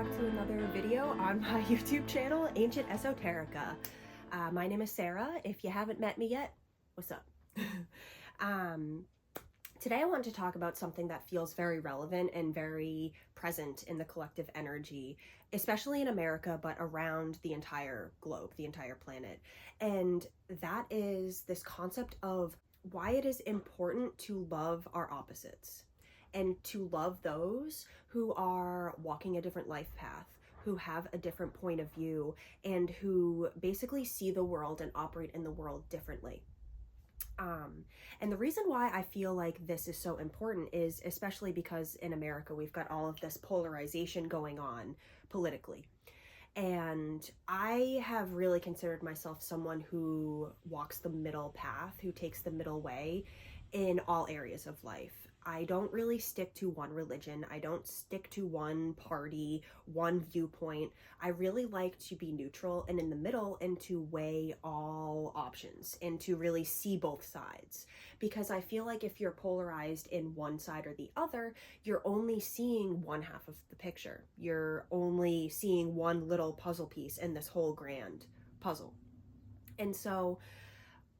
back to another video on my YouTube channel, Ancient Esoterica. My name is Sarah. If you haven't met me yet, what's up? Today I want to talk about something that feels very relevant and very present in the collective energy, especially in America, but around the entire globe, the entire planet. And that is this concept of why it is important to love our opposites and to love those who are walking a different life path, who have a different point of view, and who basically see the world and operate in the world differently. And the reason why I feel like this is so important is especially because in America we've got all of this polarization going on politically. And I have really considered myself someone who walks the middle path, who takes the middle way in all areas of life. I don't really stick to one religion. I don't stick to one party, one viewpoint. I really like to be neutral and in the middle and to weigh all options and to really see both sides. Because I feel like if you're polarized in one side or the other, you're only seeing one half of the picture. You're only seeing one little puzzle piece in this whole grand puzzle. And so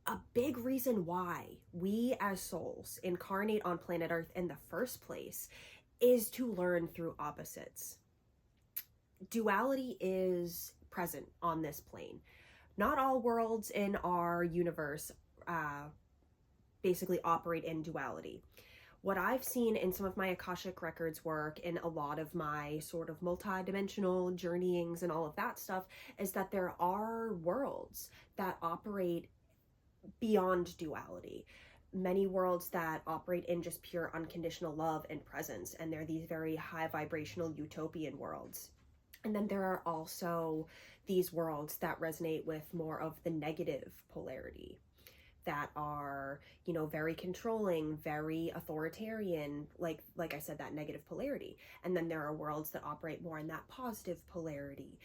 a big reason why we as souls incarnate on planet Earth in the first place is to learn through opposites. Duality is present on this plane. Not all worlds in our universe basically operate in duality. What I've seen in some of my Akashic Records work, in a lot of my sort of multi-dimensional journeyings and all of that stuff, is that there are worlds that operate beyond duality. Many worlds that operate in just pure unconditional love and presence, and they're these very high vibrational utopian worlds. And then there are also these worlds that resonate with more of the negative polarity, that are, you know, very controlling, very authoritarian, like I said, that negative polarity. And then there are worlds that operate more in that positive polarity,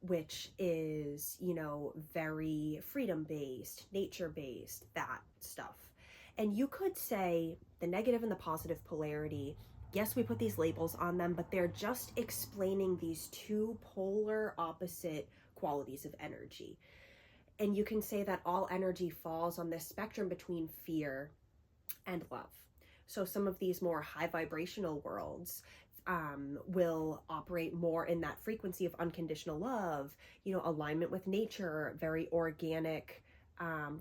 which is, you know, very freedom-based, nature-based, that stuff. And you could say the negative and the positive polarity, yes, we put these labels on them, but they're just explaining these two polar opposite qualities of energy. And you can say that all energy falls on this spectrum between fear and love. So some of these more high vibrational worlds will operate more in that frequency of unconditional love, you know, alignment with nature, very organic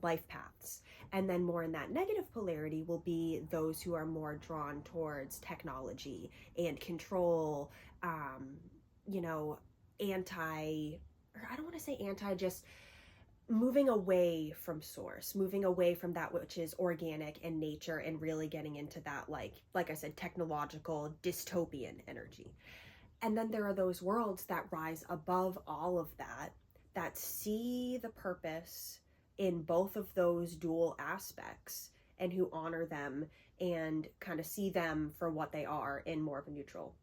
life paths. And then more in that negative polarity will be those who are more drawn towards technology and control, you know, I don't want to say anti, just moving away from source, moving away from that which is organic and nature, and really getting into that, like I said, technological dystopian energy. And then there are those worlds that rise above all of that, that see the purpose in both of those dual aspects and who honor them and kind of see them for what they are in more of a neutral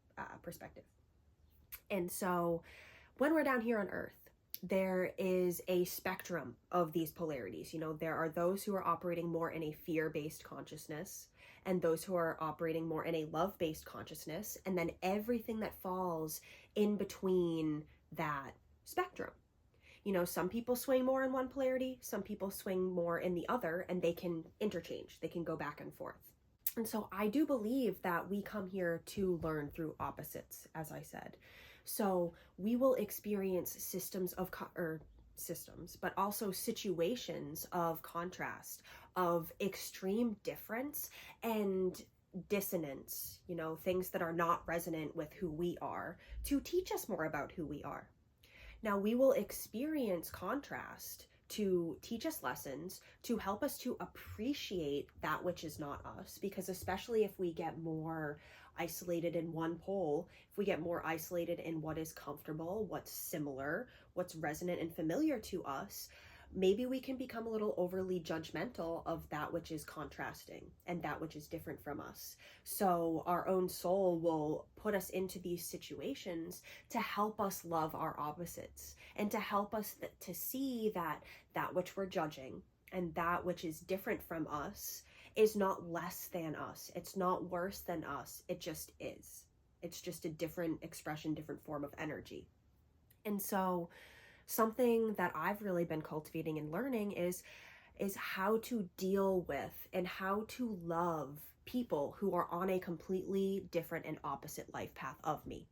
perspective. And so when we're down here on Earth, there is a spectrum of these polarities. You know, there are those who are operating more in a fear-based consciousness and those who are operating more in a love-based consciousness, and then everything that falls in between that spectrum. You know, some people swing more in one polarity, some people swing more in the other, and they can interchange, they can go back and forth. And so I do believe that we come here to learn through opposites, as I said. So we will experience but also situations of contrast, of extreme difference and dissonance, you know, things that are not resonant with who we are, to teach us more about who we are. Now, we will experience contrast to teach us lessons, to help us to appreciate that which is not us, because especially if we get more isolated in one pole, if we get more isolated in what is comfortable, what's similar, what's resonant and familiar to us, maybe we can become a little overly judgmental of that which is contrasting and that which is different from us. So our own soul will put us into these situations to help us love our opposites and to help us to see that that which we're judging and that which is different from us is not less than us. It's not worse than us. It just is. It's just a different expression, different form of energy. And so something that I've really been cultivating and learning is how to deal with and how to love people who are on a completely different and opposite life path of me.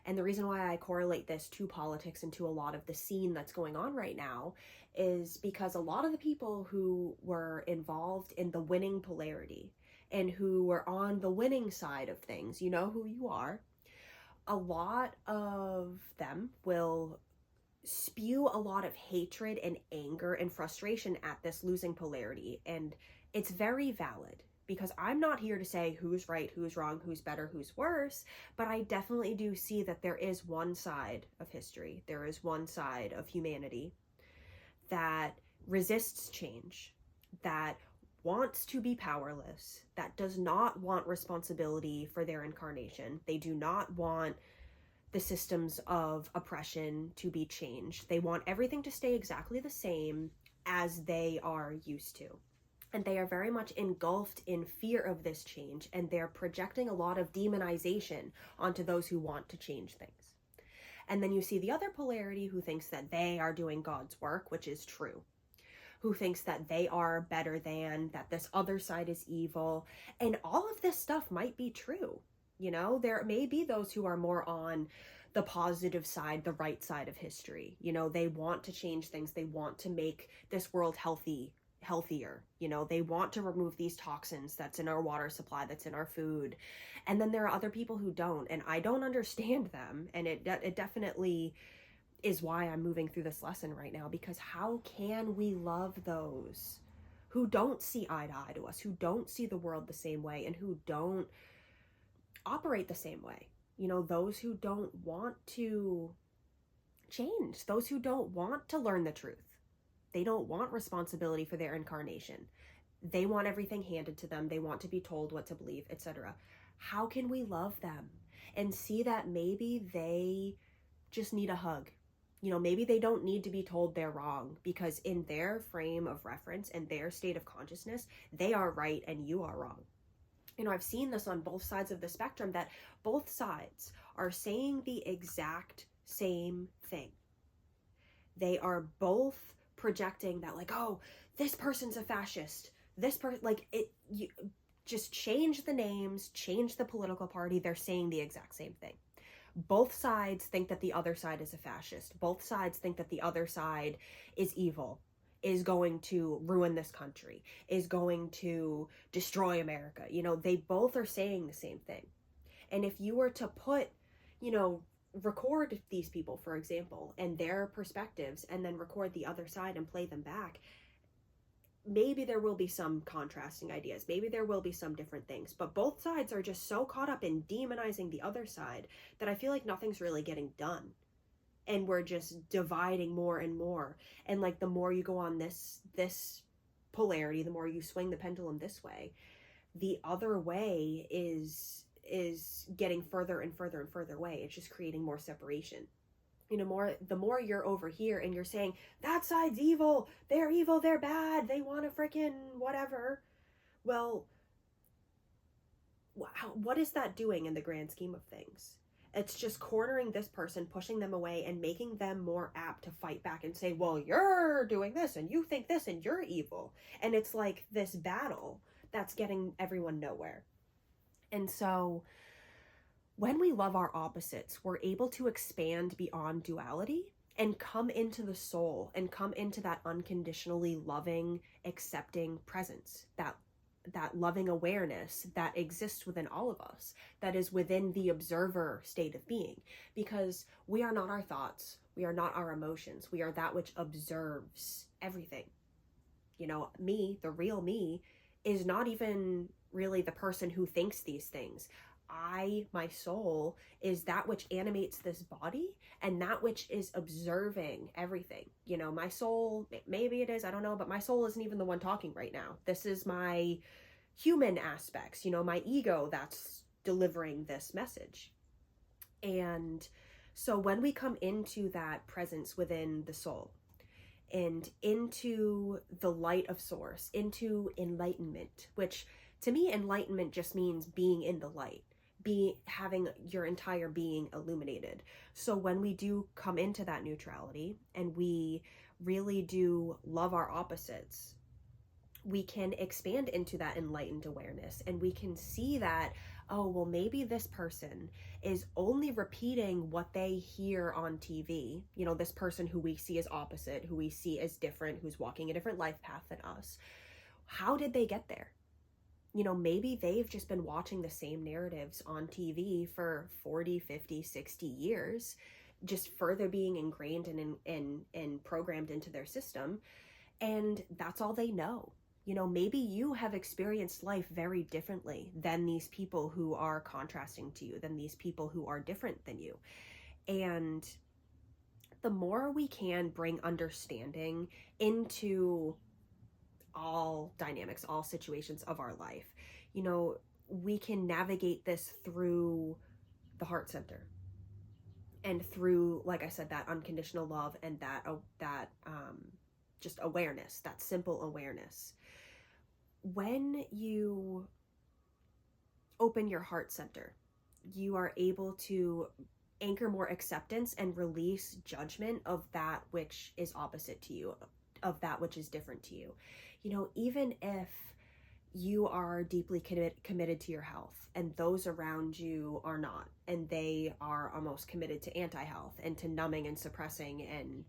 And the reason why I correlate this to politics and to a lot of the scene that's going on right now is because a lot of the people who were involved in the winning polarity and who were on the winning side of things, you know who you are, a lot of them will spew a lot of hatred and anger and frustration at this losing polarity. And it's very valid, because I'm not here to say who's right, who's wrong, who's better, who's worse, but I definitely do see that there is one side of history, there is one side of humanity that resists change, that wants to be powerless, that does not want responsibility for their incarnation. They do not want the systems of oppression to be changed. They want everything to stay exactly the same as they are used to. And they are very much engulfed in fear of this change, and they're projecting a lot of demonization onto those who want to change things. And then you see the other polarity who thinks that they are doing God's work, which is true, who thinks that they are better than, that this other side is evil. And all of this stuff might be true. You know, there may be those who are more on the positive side, the right side of history. You know, they want to change things. They want to make this world healthier. You know, they want to remove these toxins that's in our water supply, that's in our food. And then there are other people who don't, and I don't understand them. And it definitely is why I'm moving through this lesson right now, because how can we love those who don't see eye to eye to us, who don't see the world the same way, and who don't operate the same way? You know, those who don't want to change, those who don't want to learn the truth. They don't want responsibility for their incarnation. They want everything handed to them. They want to be told what to believe, etc. How can we love them and see that maybe they just need a hug? You know, maybe they don't need to be told they're wrong, because in their frame of reference and their state of consciousness, they are right and you are wrong. You know, I've seen this on both sides of the spectrum, that both sides are saying the exact same thing. They are both projecting that, like, oh, this person's a fascist, this person, like, it, you just change the names, change the political party, they're saying the exact same thing. Both sides think that the other side is a fascist. Both sides think that the other side is evil, is going to ruin this country, is going to destroy America. You know, they both are saying the same thing. And if you were to put, you know, record these people, for example, and their perspectives, and then record the other side and play them back, maybe there will be some contrasting ideas. Maybe there will be some different things. But both sides are just so caught up in demonizing the other side that I feel like nothing's really getting done. And we're just dividing more and more. And like, the more you go on this polarity, the more you swing the pendulum this way, the other way is getting further and further and further away. It's just creating more separation. You know, the more you're over here and you're saying that side's evil, they're bad, they want to freaking whatever. Well, what is that doing in the grand scheme of things? It's just cornering this person, pushing them away, and making them more apt to fight back and say, well, you're doing this and you think this and you're evil. And it's like this battle that's getting everyone nowhere. And so when we love our opposites, we're able to expand beyond duality and come into the soul and come into that unconditionally loving, accepting presence, that loving awareness that exists within all of us, that is within the observer state of being. Because we are not our thoughts, we are not our emotions, we are that which observes everything. You know, me, the real me, is not even really the person who thinks these things. My soul, is that which animates this body and that which is observing everything. You know, my soul, maybe it is, I don't know, but my soul isn't even the one talking right now. This is my human aspects, you know, my ego that's delivering this message. And so when we come into that presence within the soul and into the light of source, into enlightenment, which to me, enlightenment just means being in the light. having your entire being illuminated. So when we do come into that neutrality and we really do love our opposites, we can expand into that enlightened awareness, and we can see that, oh, well, maybe this person is only repeating what they hear on TV. This person who we see as opposite, who we see as different, who's walking a different life path than us. How did they get there? Maybe they've just been watching the same narratives on TV for 40, 50, 60 years, just further being ingrained and programmed into their system. And that's all they know. Maybe you have experienced life very differently than these people who are contrasting to you, than these people who are different than you. And the more we can bring understanding into all dynamics, all situations of our life, we can navigate this through the heart center, and through, like I said, that unconditional love, and that just awareness, that simple awareness. When you open your heart center, you are able to anchor more acceptance and release judgment of that which is opposite to you, of that which is different to you. Even if you are deeply committed to your health and those around you are not, and they are almost committed to anti-health and to numbing and suppressing and,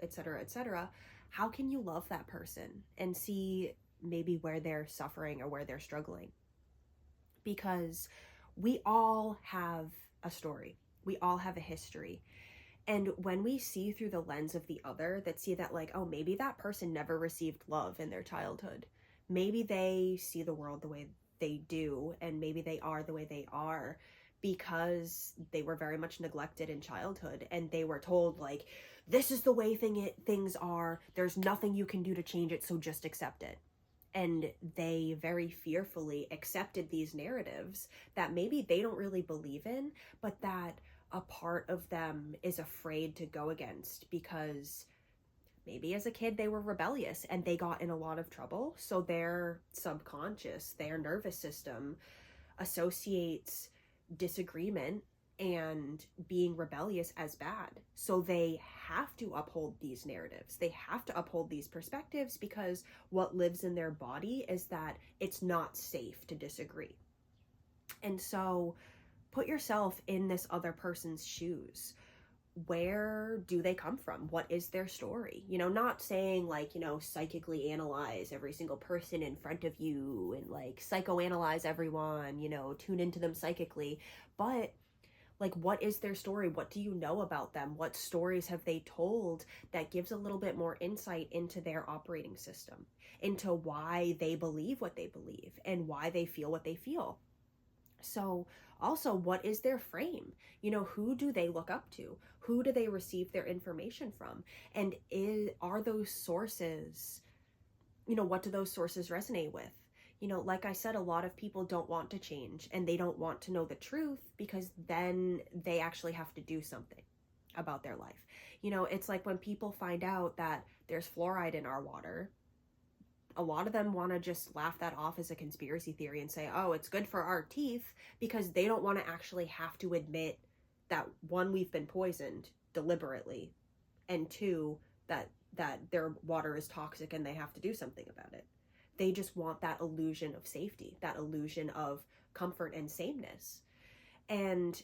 et cetera, how can you love that person and see maybe where they're suffering or where they're struggling? Because we all have a story. We all have a history. And when we see through the lens of the other, that see that, like, oh, maybe that person never received love in their childhood. Maybe they see the world the way they do, and maybe they are the way they are because they were very much neglected in childhood, and they were told, like, this is the way things are. There's nothing you can do to change it, so just accept it. And they very fearfully accepted these narratives that maybe they don't really believe in, but that a part of them is afraid to go against, because maybe as a kid they were rebellious and they got in a lot of trouble. So their subconscious, their nervous system associates disagreement and being rebellious as bad. So they have to uphold these narratives. They have to uphold these perspectives, because what lives in their body is that it's not safe to disagree. And so put yourself in this other person's shoes. Where do they come from? What is their story? Not saying, like, psychically analyze every single person in front of you and, like, psychoanalyze everyone, tune into them psychically, but, like, what is their story? What do you know about them? What stories have they told that gives a little bit more insight into their operating system, into why they believe what they believe and why they feel what they feel? So also, what is their frame? Who do they look up to? Who do they receive their information from? And are those sources, what do those sources resonate with? Like I said, a lot of people don't want to change, and they don't want to know the truth, because then they actually have to do something about their life. It's like when people find out that there's fluoride in our water, a lot of them want to just laugh that off as a conspiracy theory and say, oh, it's good for our teeth, because they don't want to actually have to admit that, one, we've been poisoned deliberately, and two, that their water is toxic and they have to do something about it. They just want that illusion of safety, that illusion of comfort and sameness. And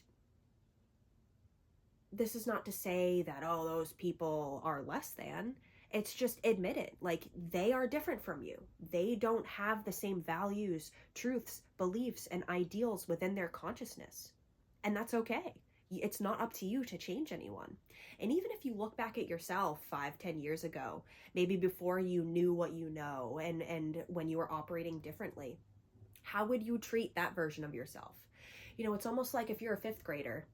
this is not to say that, oh, those people are less than. It's just admit it. Like, they are different from you. They don't have the same values, truths, beliefs, and ideals within their consciousness. And that's okay. It's not up to you to change anyone. And even if you look back at yourself 5-10 years ago, maybe before you knew what you know, and when you were operating differently, how would you treat that version of yourself? It's almost like if you're a 5th grader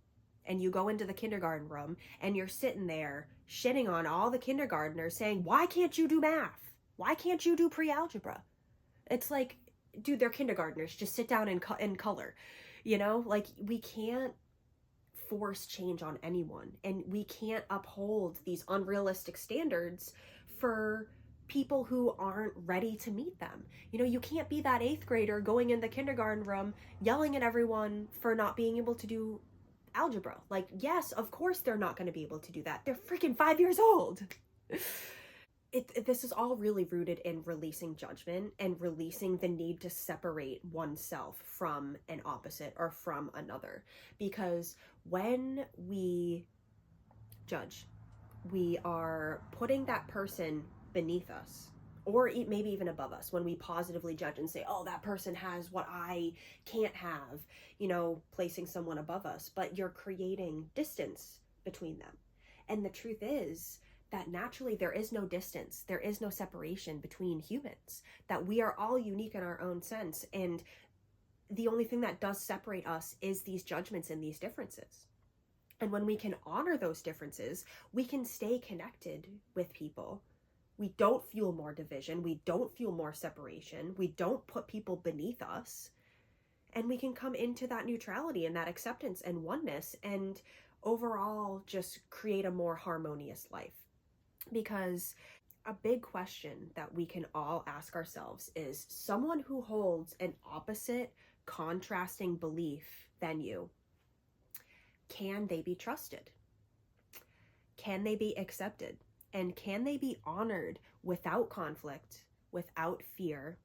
and you go into the kindergarten room and you're sitting there shitting on all the kindergartners, saying, why can't you do math? Why can't you do pre-algebra? It's like, dude, they're kindergartners. Just sit down and color. Like, we can't force change on anyone, and we can't uphold these unrealistic standards for people who aren't ready to meet them. You know, you can't be that 8th grader going in the kindergarten room yelling at everyone for not being able to do algebra. Like, yes, of course they're not going to be able to do that. They're freaking 5 years old. This is all really rooted in releasing judgment and releasing the need to separate oneself from an opposite or from another. Because when we judge, we are putting that person beneath us, or maybe even above us. When we positively judge and say, oh, that person has what I can't have, you know, placing someone above us, but you're creating distance between them. And the truth is that naturally there is no distance, there is no separation between humans, that we are all unique in our own sense. And the only thing that does separate us is these judgments and these differences. And when we can honor those differences, we can stay connected with people. We don't fuel more division. We don't fuel more separation. We don't put people beneath us. And we can come into that neutrality and that acceptance and oneness and overall just create a more harmonious life. Because a big question that we can all ask ourselves is, someone who holds an opposite, contrasting belief than you, can they be trusted? Can they be accepted? And can they be honored without conflict, without fear,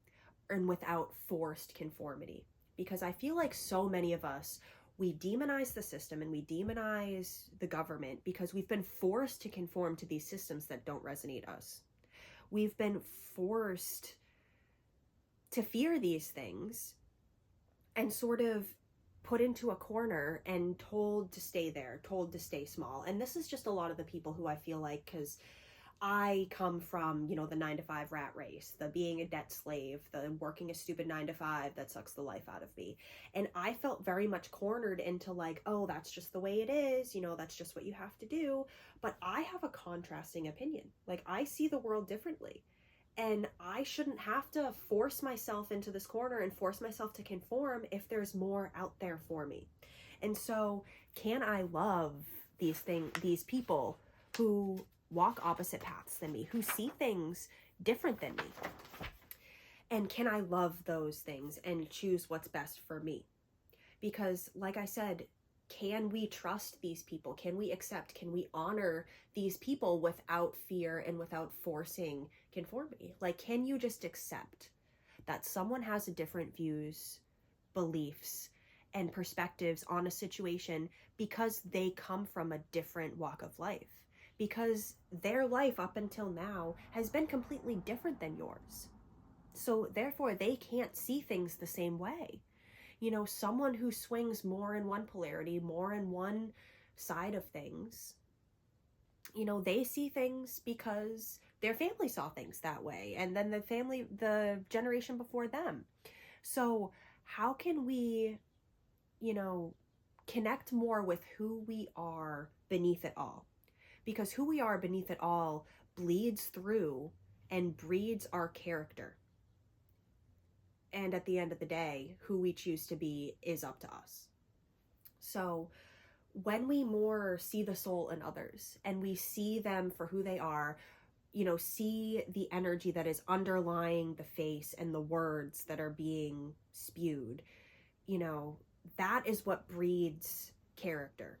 and without forced conformity? Because I feel like so many of us, we demonize the system and we demonize the government because we've been forced to conform to these systems that don't resonate us. We've been forced to fear these things and sort of put into a corner and told to stay there, told to stay small. And this is just a lot of the people who I feel like, because I come from, you know, the 9-to-5 rat race, the being a debt slave, the working a stupid 9-to-5 that sucks the life out of me. And I felt very much cornered into like, oh, that's just the way it is, you know, that's just what you have to do. But I have a contrasting opinion. Like, I see the world differently. And I shouldn't have to force myself into this corner and force myself to conform if there's more out there for me. And so, can I love these people who walk opposite paths than me, who see things different than me? And can I love those things and choose what's best for me? Because, like I said, can we trust these people? Can we accept? Can we honor these people without fear and without forcing conformity? Like, can you just accept that someone has different views, beliefs, and perspectives on a situation because they come from a different walk of life? Because their life up until now has been completely different than yours. So therefore, they can't see things the same way. You know, someone who swings more in one polarity, more in one side of things, you know, they see things because their family saw things that way, and then the generation before them. So how can we, you know, connect more with who we are beneath it all? Because who we are beneath it all bleeds through and breeds our character. And at the end of the day, who we choose to be is up to us. So when we more see the soul in others and we see them for who they are, you know, see the energy that is underlying the face and the words that are being spewed, you know, that is what breeds character,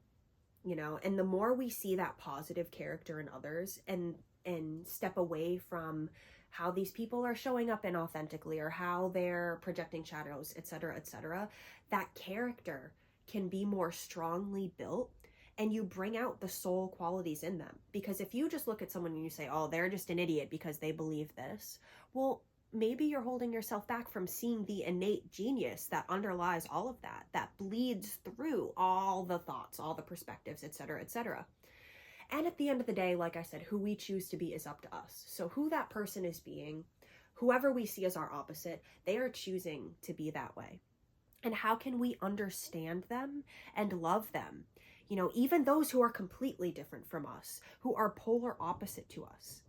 you know. And the more we see that positive character in others and step away from how these people are showing up inauthentically or how they're projecting shadows, etc., that character can be more strongly built, and you bring out the soul qualities in them. Because if you just look at someone and you say, oh, they're just an idiot because they believe this, well, maybe you're holding yourself back from seeing the innate genius that underlies all of that, that bleeds through all the thoughts, all the perspectives, etc. And at the end of the day, like I said, who we choose to be is up to us. So who that person is being, whoever we see as our opposite, they are choosing to be that way. And how can we understand them and love them? You know, even those who are completely different from us, who are polar opposite to us.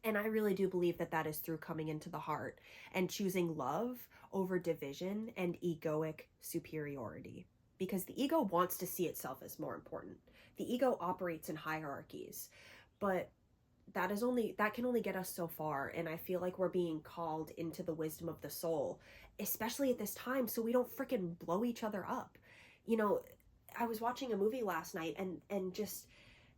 And I really do believe that that is through coming into the heart and choosing love over division and egoic superiority. Because the ego wants to see itself as more important. The ego operates in hierarchies. But that can only get us so far. And I feel like we're being called into the wisdom of the soul, especially at this time, so we don't freaking blow each other up. You know, I was watching a movie last night, and just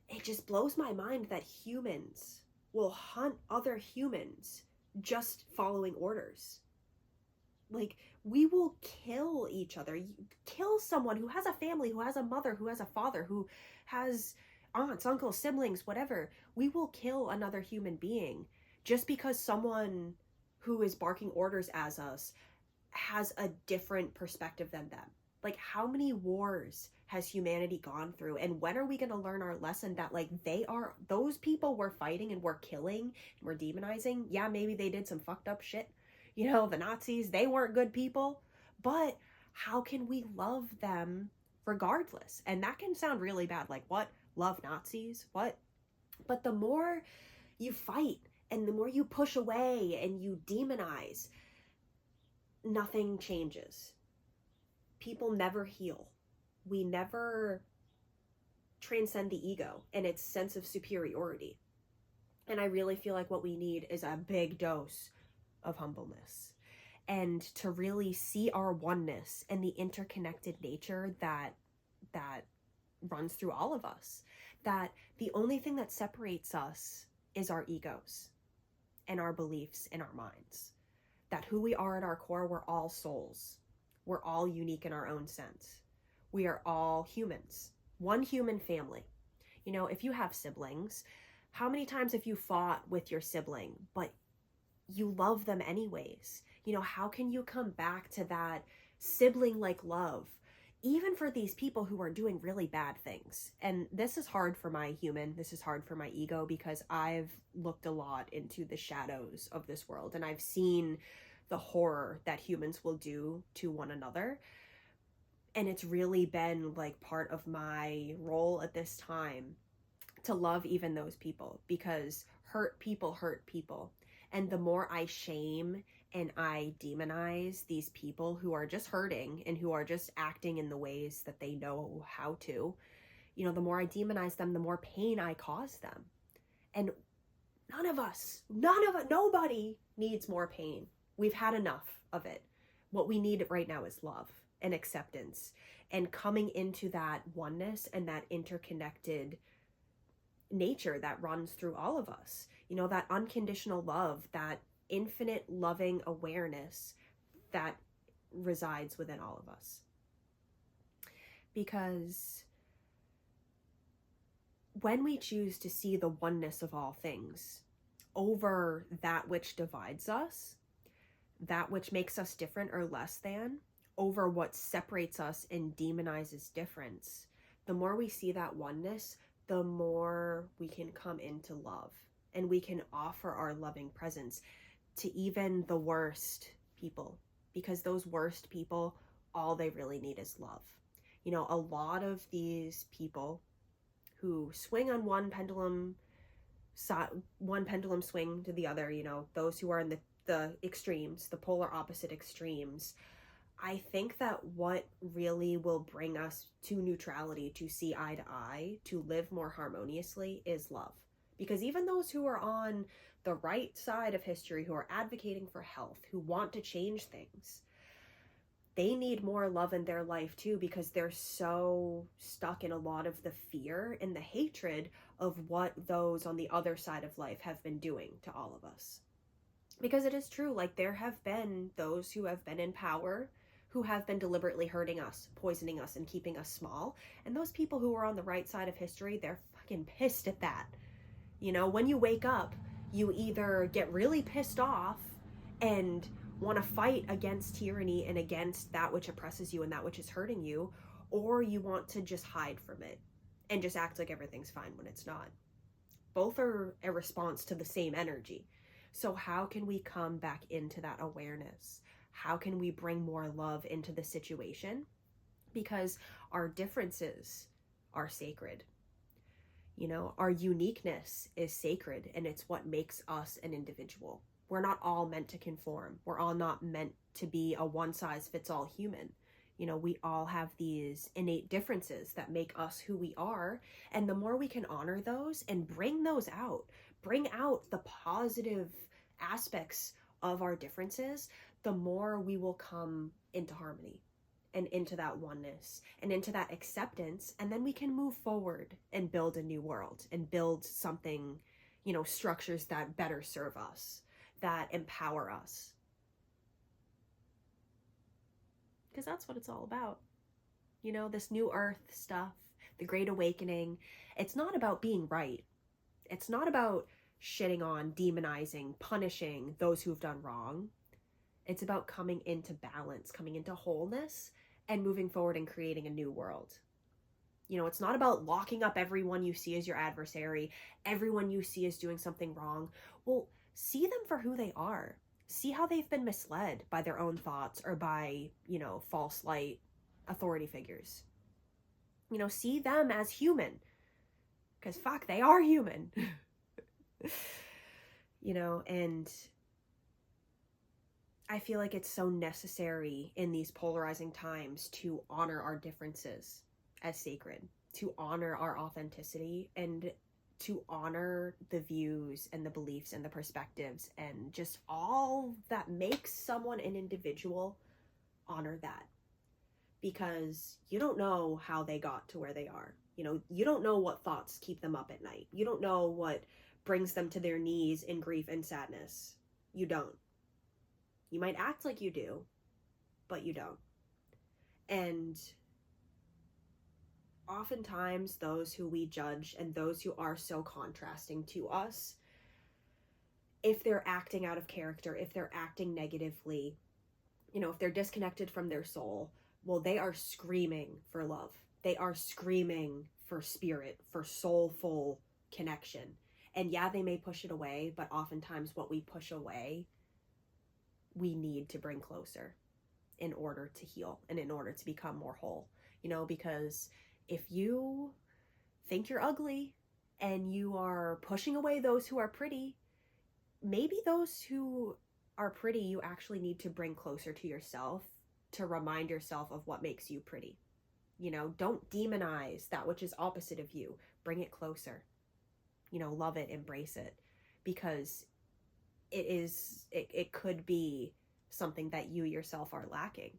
it just blows my mind that humans will hunt other humans just following orders. Like, we will kill each other. Kill someone who has a family, who has a mother, who has a father, who has aunts, uncles, siblings, whatever. We will kill another human being just because someone who is barking orders as us has a different perspective than them. Like, how many wars has humanity gone through? And when are we going to learn our lesson that, like, those people we're fighting and we're killing and we're demonizing? Yeah, maybe they did some fucked up shit. You know, the Nazis, they weren't good people. But how can we love them regardless? And that can sound really bad. Like, what? Love Nazis? What? But the more you fight and the more you push away and you demonize, nothing changes. People never heal. We never transcend the ego and its sense of superiority. And I really feel like what we need is a big dose of humbleness, and to really see our oneness and the interconnected nature that runs through all of us. That the only thing that separates us is our egos and our beliefs in our minds. That who we are at our core, we're all souls. We're all unique in our own sense. We are all humans. One human family. You know, if you have siblings, how many times have you fought with your sibling, but you love them anyways? You know, how can you come back to that sibling-like love, even for these people who are doing really bad things? And this is hard for my human, this is hard for my ego, because I've looked a lot into the shadows of this world, and I've seen the horror that humans will do to one another. And it's really been like part of my role at this time to love even those people, because hurt people. And the more I shame and I demonize these people who are just hurting and who are just acting in the ways that they know how to, you know, the more I demonize them, the more pain I cause them. And nobody needs more pain. We've had enough of it. What we need right now is love and acceptance and coming into that oneness and that interconnected nature that runs through all of us. You know, that unconditional love, that infinite loving awareness that resides within all of us. Because when we choose to see the oneness of all things over that which divides us, that which makes us different or less than, over what separates us and demonizes difference, the more we see that oneness, the more we can come into love, and we can offer our loving presence to even the worst people, because those worst people, all they really need is love. You know, a lot of these people who swing on one pendulum swing to the other, you know, those who are in the extremes, the polar opposite extremes, I think that what really will bring us to neutrality, to see eye to eye, to live more harmoniously, is love. Because even those who are on the right side of history, who are advocating for health, who want to change things, they need more love in their life too, because they're so stuck in a lot of the fear and the hatred of what those on the other side of life have been doing to all of us. Because it is true, like, there have been those who have been in power who have been deliberately hurting us, poisoning us, and keeping us small. And those people who are on the right side of history, they're fucking pissed at that. You know, when you wake up, you either get really pissed off and want to fight against tyranny and against that which oppresses you and that which is hurting you, or you want to just hide from it and just act like everything's fine when it's not. Both are a response to the same energy. So how can we come back into that awareness? How can we bring more love into the situation? Because our differences are sacred. You know, our uniqueness is sacred, and it's what makes us an individual. We're not all meant to conform. We're all not meant to be a one-size-fits-all human. You know, we all have these innate differences that make us who we are. And the more we can honor those and bring those out, bring out the positive aspects of our differences, the more we will come into harmony and into that oneness and into that acceptance. And then we can move forward and build a new world and build something, structures that better serve us, that empower us. Because that's what it's all about. This new earth stuff, the Great Awakening, it's not about being right. It's not about shitting on, demonizing, punishing those who've done wrong. It's about coming into balance, coming into wholeness, and moving forward and creating a new world. It's not about locking up everyone you see as your adversary, everyone you see as doing something wrong. Well, see them for who they are. See how they've been misled by their own thoughts or by, false light authority figures. See them as human. Because fuck, they are human. And I feel like it's so necessary in these polarizing times to honor our differences as sacred, to honor our authenticity, and to honor the views and the beliefs and the perspectives and just all that makes someone an individual. Honor that, because you don't know how they got to where they are. You don't know what thoughts keep them up at night. You don't know what brings them to their knees in grief and sadness. You don't. You might act like you do, but you don't. And oftentimes those who we judge and those who are so contrasting to us, if they're acting out of character, if they're acting negatively, if they're disconnected from their soul, well, they are screaming for love. They are screaming for spirit, for soulful connection. And yeah, they may push it away, but oftentimes what we push away, we need to bring closer in order to heal and in order to become more whole. Because if you think you're ugly and you are pushing away those who are pretty, maybe those who are pretty you actually need to bring closer to yourself to remind yourself of what makes you pretty. Don't demonize that which is opposite of you. Bring it closer. Love it, embrace it, because it could be something that you yourself are lacking.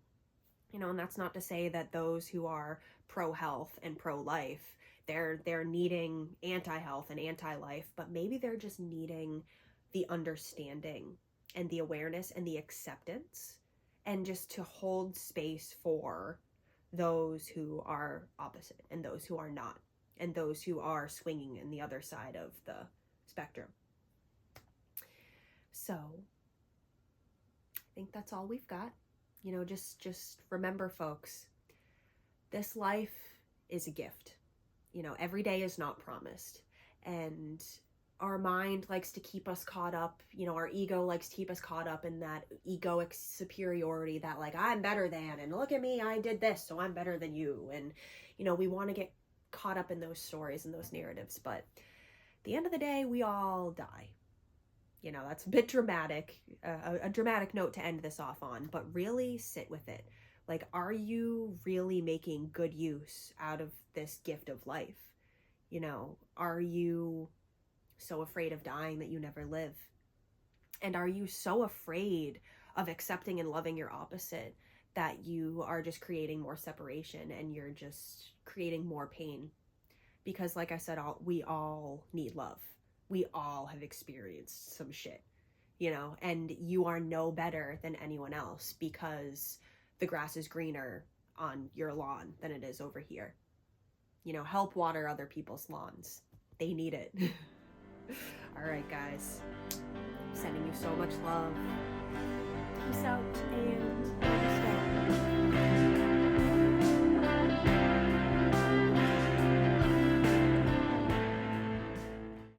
And that's not to say that those who are pro-health and pro-life, they're needing anti-health and anti-life, but maybe they're just needing the understanding and the awareness and the acceptance, and just to hold space for those who are opposite and those who are not, and those who are swinging in the other side of the spectrum. So I think that's all we've got. Just remember, folks, this life is a gift. Every day is not promised. And our mind likes to keep us caught up. Our ego likes to keep us caught up in that egoic superiority, that like, I'm better than, and look at me, I did this, so I'm better than you. And, we want to get caught up in those stories and those narratives. But at the end of the day, we all die. That's a bit dramatic, a dramatic note to end this off on, but really sit with it. Like, are you really making good use out of this gift of life? Are you so afraid of dying that you never live? And are you so afraid of accepting and loving your opposite that you are just creating more separation and you're just creating more pain? Because like I said, we all need love. We all have experienced some shit, and you are no better than anyone else because the grass is greener on your lawn than it is over here. Help water other people's lawns. They need it. All right, guys. Sending you so much love. Peace out and namaste.